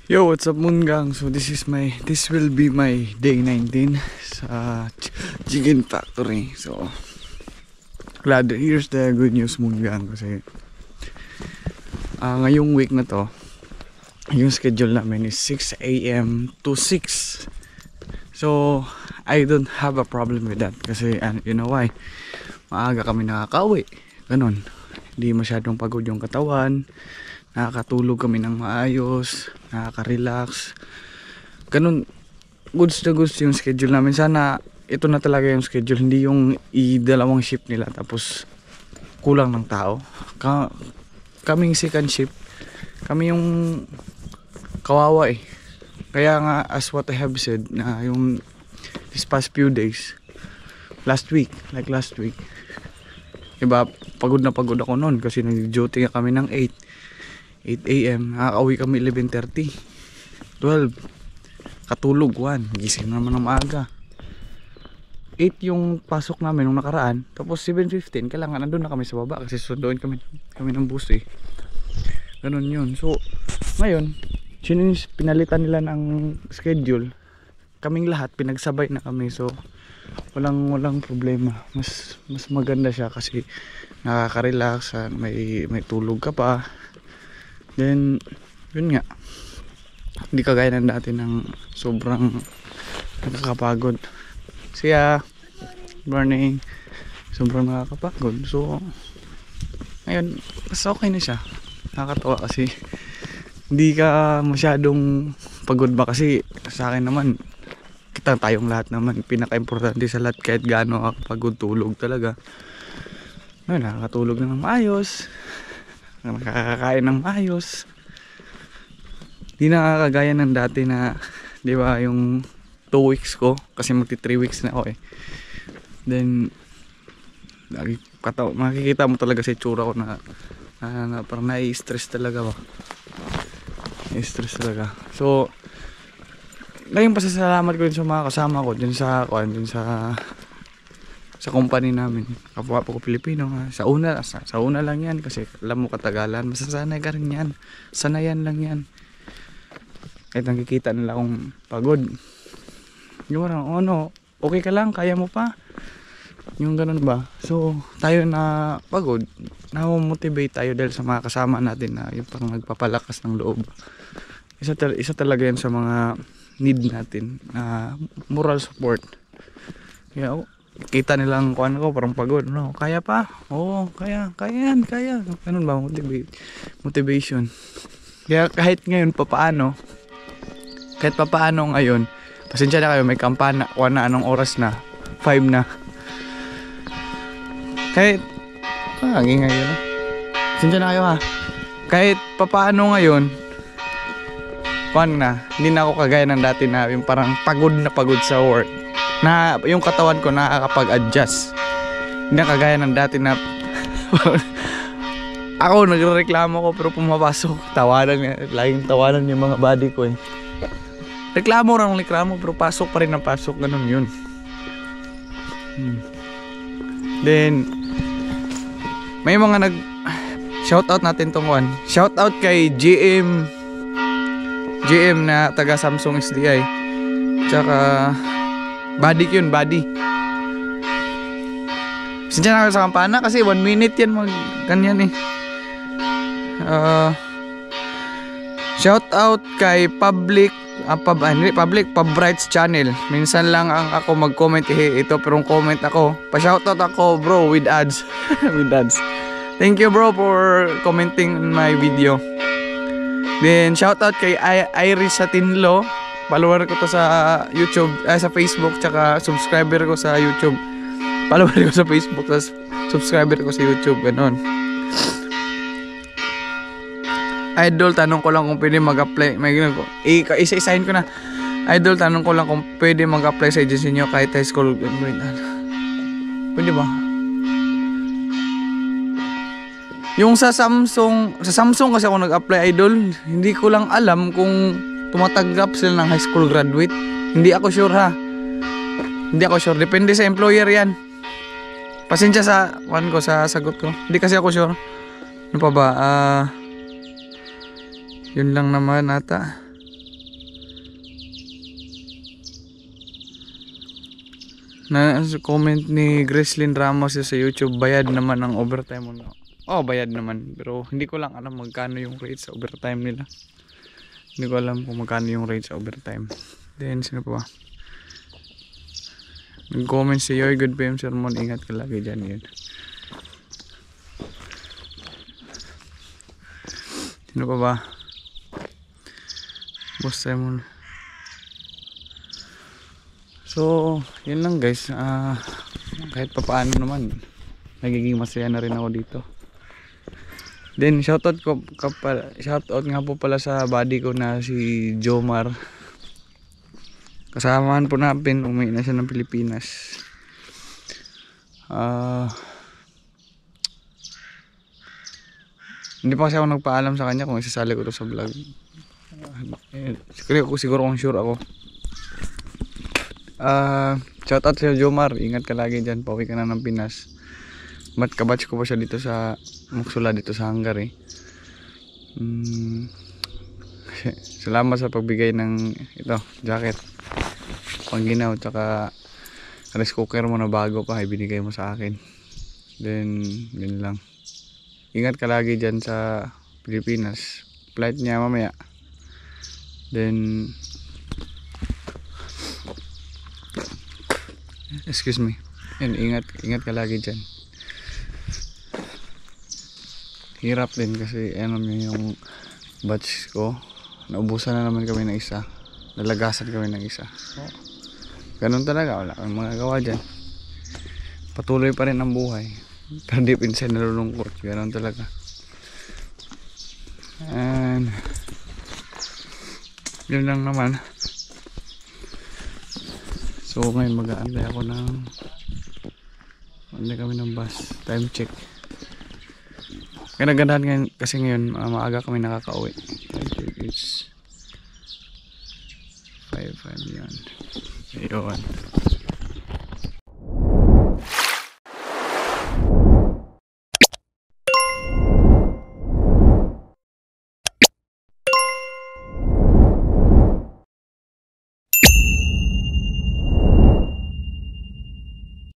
Yo, what's up Mungang? So this will be my day 19 sa Chicken Factory. So here's the good news Mungang kasi ngayong week na to, yung schedule namin is 6 AM to 6. So I don't have a problem with that kasi you know why? Maaga kami nakakauwi. Ganun. Hindi masyadong pagod yung katawan. Nakakatulog kami ng maayos, nakaka-relax. Ganun, goods na goods yung schedule namin. Sana ito na talaga yung schedule, hindi yung dalawang shift nila tapos kulang ng tao. Kaming second shift, kami yung kawawa eh. Kaya nga, as what I have said, na yung this past few days, last week, diba, pagod na pagod ako noon kasi nag-duty kami ng 8 AM, nakaka-uwi kami 11:30, 12, katulog 1, gising naman ng maaga. 8 yung pasok namin nung nakaraan, tapos 7:15 kailangan nandun na kami sa baba kasi sunduin kami ng bus eh. Ganun yun. So ngayon pinalitan nila ng schedule, kaming lahat pinagsabay na kami. So walang problema, mas maganda siya kasi nakaka-relax, may tulog ka pa. Then, yun nga, hindi kagaya ng dati ng sobrang nakakapagod. Siya, morning, sobrang nakakapagod. So, ngayon, mas okay na siya. Nakakatawa kasi hindi ka masyadong pagod ba kasi sa akin naman, tayong lahat naman, pinaka-importante sa lahat kahit gaano pagod, tulog talaga. Ngayon, nakakatulog na ng maayos, nakakakain ng maayos. Di nakakagaya ng dati na, di ba, yung 2 weeks ko kasi magti 3 weeks na ako eh. Then makikita mo talaga sa itsura ko na parang nai-stress talaga ba. Nai-stress talaga. So naging pasasalamat ko din sa mga kasama ko dun sa company namin, kapwa ko Pilipino. Sa una lang yan kasi alam mo katagalan, masasanay ka rin yan, sanayan lang yan. Kahit nakikita nila akong pagod, yung parang no, okay ka lang, kaya mo pa, yung ganun ba. So tayo na pagod, na-motivate tayo dahil sa mga kasama natin na yung parang nagpapalakas ng loob. Isa talaga yan sa mga need natin, moral support. Yeah, kita nilang kuan ko parang pagod, no, kaya pa, kaya ganun ba, motivation. Kaya kahit papaano ngayon, pasensya na kayo, may kampana, anong oras na, 5 na, kahit ngayon, pasensya na kayo ha, kahit papaano ngayon, hindi na ako kagaya ng dati na yung parang pagod sa work, na yung katawan ko nakakapag-adjust. Hindi na kagaya ng dati na ako nagrereklamo ko pero pumapasok, laging tawanan yung mga body ko eh. Reklamo pero pasok pa rin ang pasok, ganun yun. Then may mga shoutout natin tong one. Shoutout kay GM na taga Samsung SDI, tsaka Body yun. Sindihan na ako sa kampana kasi 1 minute yan ganyan eh. Shout out kay Public Brights channel. Minsan lang ako mag-comment ito, pero comment ako, pa-shoutout ako bro with ads. With ads. Thank you bro for commenting on my video. Then shout out kay Iris Satinlo, follower ko to sa YouTube, sa Facebook, tsaka subscriber ko sa YouTube. Follower ko sa Facebook, tas subscriber ko sa YouTube, ganon. Idol, tanong ko lang kung pwede mag-apply. Isa-isahin ko na. Idol, tanong ko lang kung pwede mag-apply sa agency nyo kahit high school. Pwede ba? Yung sa Samsung kasi ako nag-apply, Idol. Hindi ko lang alam kung tumatanggap sila ng high school graduate. Hindi ako sure ha. Depende sa employer yan. Pasensya sa sagot ko. Hindi kasi ako sure. Ano pa ba? Yun lang naman ata. Na comment ni Gracelyn Ramos sa YouTube, bayad naman ang overtime mo. Oh, bayad naman. Pero hindi ko lang alam magkano yung rate sa overtime nila. Hindi ko alam kung magkano yung rate sa overtime. Then, sino pa ba? Nag-comment si Yoy, good PM sermon. Ingat ka lagi dyan yun. Sino pa ba? Boss Simon. So, yun lang guys. Kahit papaano naman, nagiging masaya na rin ako dito. Then, shoutout nga po pala sa buddy ko na si Jomar. Kasamahan po natin, umuwi na siya ng Pilipinas. Hindi pa kasi ako nagpaalam sa kanya kung isasali ko to sa vlog. Siguro kung sure ako. Shoutout sa Jomar, ingat ka lagi dyan, pauwi ka na ng Pinas. Kabatch ko pa siya dito sa Muksula, dito sa Hungary. Salamat sa pagbigay ng ito, jacket, pangginaw, tsaka rice cooker mo na bago pa, ibinigay mo sa akin. Then, yun lang. Ingat ka lagi dyan sa Pilipinas. Flight niya mamaya. Then, excuse me. Yan, ingat ka lagi dyan. Hirap din kasi yung batch ko. Naubusan na naman kami ng isa. Nalagasan kami ng isa. So, ganun talaga. Wala kami magagawa dyan. Patuloy pa rin ang buhay. Pero deep inside nalulungkot. Ganun talaga. And yun lang naman. So ngayon mag-aantay ako kami ng bus. Time check. Ganda-gandahan ngayon kasi ngayon maaga kami nakaka-uwi. Time check is 5:05 yan. Ayun.